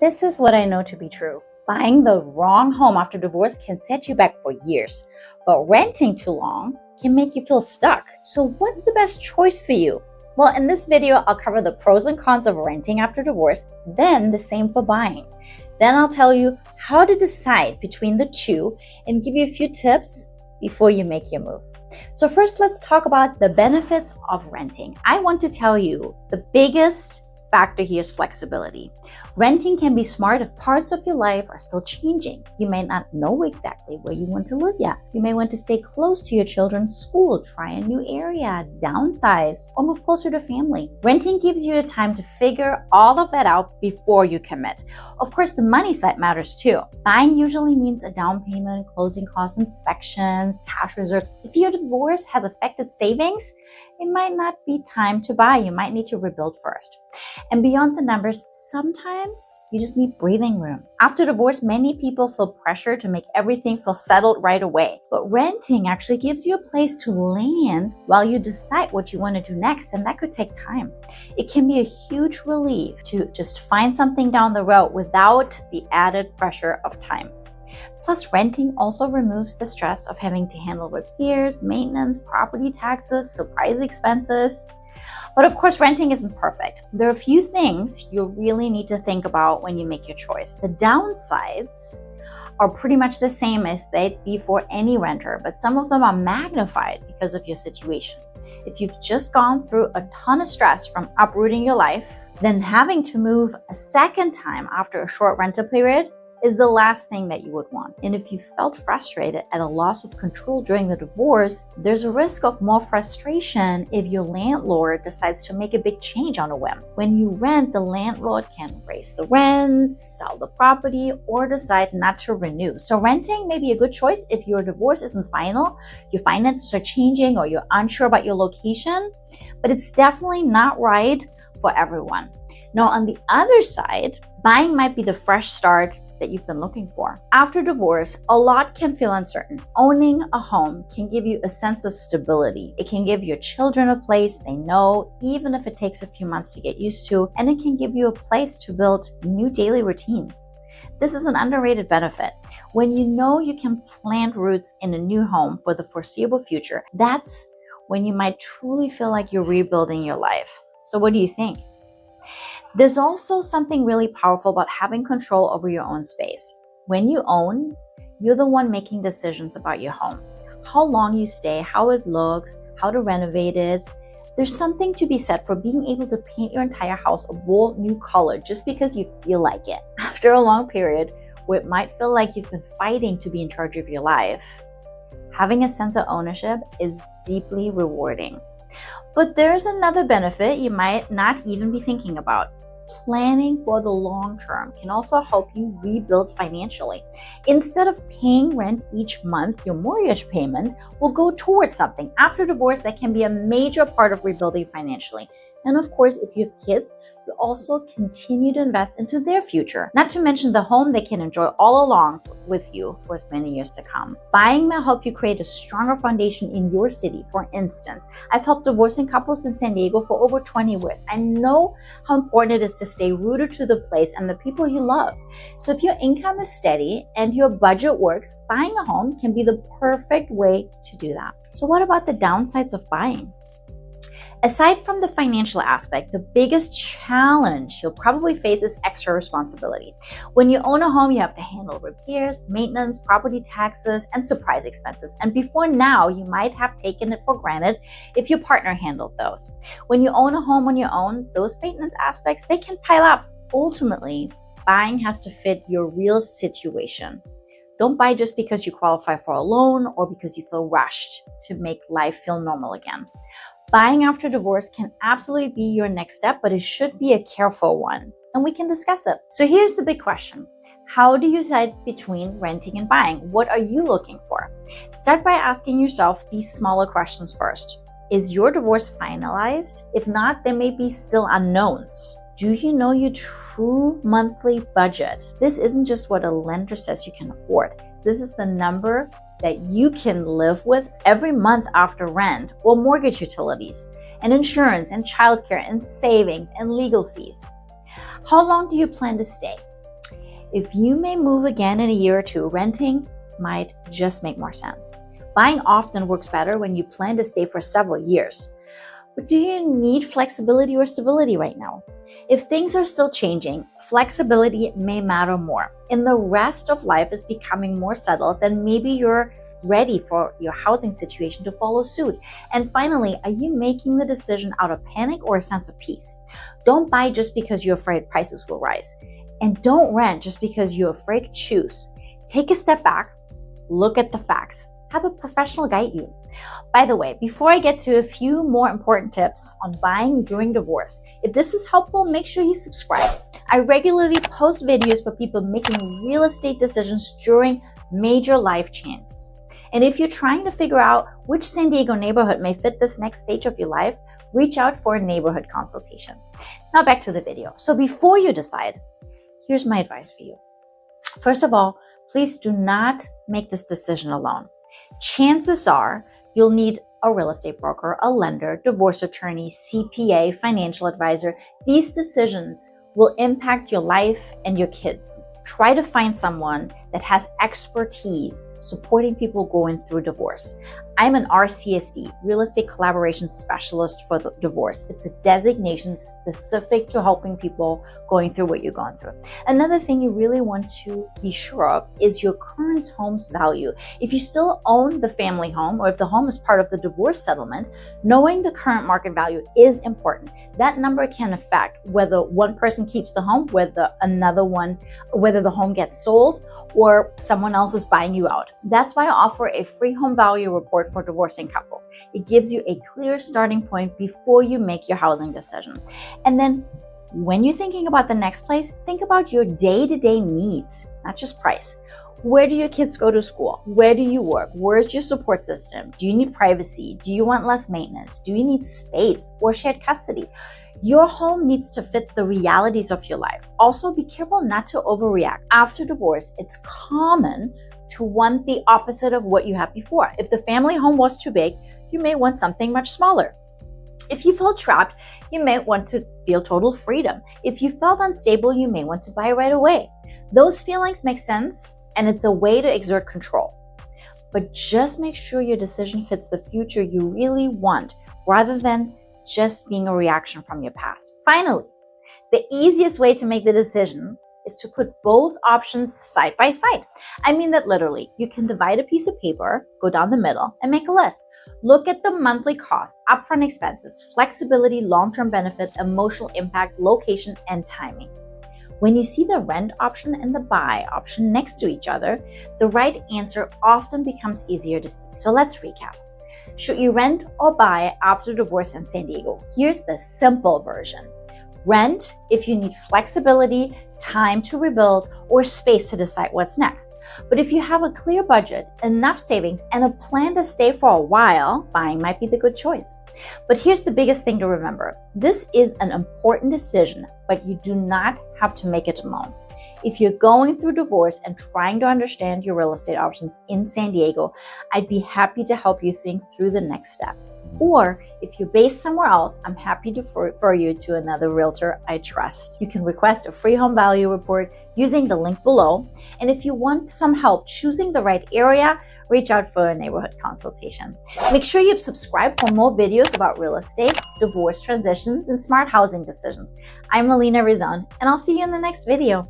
This is what I know to be true. Buying the wrong home after divorce can set you back for years, but renting too long can make you feel stuck. So what's the best choice for you? Well, in this video, I'll cover the pros and cons of renting after divorce, then the same for buying. Then I'll tell you how to decide between the two and give you a few tips before you make your move. So first, let's talk about the benefits of renting. I want to tell you the biggest factor here is flexibility. Renting can be smart if parts of your life are still changing. You may not know exactly where you want to live yet. You may want to stay close to your children's school, try a new area, downsize, or move closer to family. Renting gives you the time to figure all of that out before you commit. Of course, the money side matters too. Buying usually means a down payment, closing costs, inspections, cash reserves. If your divorce has affected savings, it might not be time to buy. You might need to rebuild first. And beyond the numbers, sometimes you just need breathing room. After divorce, many people feel pressure to make everything feel settled right away. But renting actually gives you a place to land while you decide what you want to do next, and that could take time. It can be a huge relief to just find something down the road without the added pressure of time. Plus, renting also removes the stress of having to handle repairs, maintenance, property taxes, surprise expenses. But of course, renting isn't perfect. There are a few things you really need to think about when you make your choice. The downsides are pretty much the same as they'd be for any renter, but some of them are magnified because of your situation. If you've just gone through a ton of stress from uprooting your life, then having to move a second time after a short rental period is the last thing that you would want. And if you felt frustrated at a loss of control during the divorce, there's a risk of more frustration if your landlord decides to make a big change on a whim. When you rent, the landlord can raise the rent, sell the property, or decide not to renew. So renting may be a good choice if your divorce isn't final, your finances are changing, or you're unsure about your location, but it's definitely not right for everyone. Now, on the other side, buying might be the fresh start that you've been looking for. After divorce, a lot can feel uncertain. Owning a home can give you a sense of stability. It can give your children a place they know, even if it takes a few months to get used to, and it can give you a place to build new daily routines. This is an underrated benefit. When you know you can plant roots in a new home for the foreseeable future, that's when you might truly feel like you're rebuilding your life. So what do you think? There's also something really powerful about having control over your own space. When you own, you're the one making decisions about your home. How long you stay, how it looks, how to renovate it. There's something to be said for being able to paint your entire house a bold new color just because you feel like it. After a long period where it might feel like you've been fighting to be in charge of your life, having a sense of ownership is deeply rewarding. But there's another benefit you might not even be thinking about. Planning for the long term can also help you rebuild financially. Instead of paying rent each month, your mortgage payment will go towards something. After divorce, that can be a major part of rebuilding financially. And of course, if you have kids, you also continue to invest into their future, not to mention the home they can enjoy all along with you for as many years to come. Buying may help you create a stronger foundation in your city. For instance, I've helped divorcing couples in San Diego for over 20 years. I know how important it is to stay rooted to the place and the people you love. So if your income is steady and your budget works, buying a home can be the perfect way to do that. So what about the downsides of buying? Aside from the financial aspect, the biggest challenge you'll probably face is extra responsibility. When you own a home, you have to handle repairs, maintenance, property taxes, and surprise expenses. And before now, you might have taken it for granted if your partner handled those. When you own a home on your own, those maintenance aspects, they can pile up. Ultimately, buying has to fit your real situation. Don't buy just because you qualify for a loan or because you feel rushed to make life feel normal again. Buying after divorce can absolutely be your next step, but it should be a careful one, and we can discuss it. So here's the big question. How do you decide between renting and buying? What are you looking for? Start by asking yourself these smaller questions first. Is your divorce finalized? If not, there may be still unknowns. Do you know your true monthly budget? This isn't just what a lender says you can afford. This is the number that you can live with every month after rent or mortgage utilities and insurance and childcare and savings and legal fees. How long do you plan to stay? If you may move again in a year or two, renting might just make more sense. Buying often works better when you plan to stay for several years. But do you need flexibility or stability right now? If things are still changing, flexibility may matter more. And the rest of life is becoming more settled, then maybe you're ready for your housing situation to follow suit. And finally, are you making the decision out of panic or a sense of peace? Don't buy just because you're afraid prices will rise. And don't rent just because you're afraid to choose. Take a step back, look at the facts, have a professional guide you. By the way, before I get to a few more important tips on buying during divorce, if this is helpful, make sure you subscribe. I regularly post videos for people making real estate decisions during major life changes. And if you're trying to figure out which San Diego neighborhood may fit this next stage of your life, reach out for a neighborhood consultation. Now back to the video. So before you decide, here's my advice for you. First of all, please do not make this decision alone. Chances are you'll need a real estate broker, a lender, divorce attorney, CPA, financial advisor. These decisions will impact your life and your kids. Try to find someone that has expertise supporting people going through divorce. I'm an RCSD, Real Estate Collaboration Specialist for the divorce. It's a designation specific to helping people going through what you're going through. Another thing you really want to be sure of is your current home's value. If you still own the family home, or if the home is part of the divorce settlement, knowing the current market value is important. That number can affect whether one person keeps the home, whether the home gets sold, or someone else is buying you out. That's why I offer a free home value report for divorcing couples. It gives you a clear starting point before you make your housing decision. And then when you're thinking about the next place, think about your day-to-day needs, not just price. Where do your kids go to school? Where do you work? Where's your support system? Do you need privacy? Do you want less maintenance? Do you need space or shared custody? Your home needs to fit the realities of your life. Also, be careful not to overreact. After divorce, it's common to want the opposite of what you had before. If the family home was too big, you may want something much smaller. If you felt trapped, you may want to feel total freedom. If you felt unstable, you may want to buy right away. Those feelings make sense, and it's a way to exert control. But just make sure your decision fits the future you really want, rather than just being a reaction from your past. Finally, the easiest way to make the decision is to put both options side by side. I mean that literally. You can divide a piece of paper, go down the middle, and make a list. Look at the monthly cost, upfront expenses, flexibility, long-term benefit, emotional impact, location, and timing. When you see the rent option and the buy option next to each other, the right answer often becomes easier to see. So let's recap. Should you rent or buy after divorce in San Diego? Here's the simple version. Rent if you need flexibility, time to rebuild, or space to decide what's next. But if you have a clear budget, enough savings, and a plan to stay for a while, buying might be the good choice. But here's the biggest thing to remember. This is an important decision, but you do not have to make it alone. If you're going through divorce and trying to understand your real estate options in San Diego, I'd be happy to help you think through the next step. Or if you're based somewhere else, I'm happy to refer you to another realtor I trust. You can request a free home value report using the link below. And if you want some help choosing the right area, reach out for a neighborhood consultation. Make sure you subscribe for more videos about real estate, divorce transitions, and smart housing decisions. I'm Melina Rissone, and I'll see you in the next video.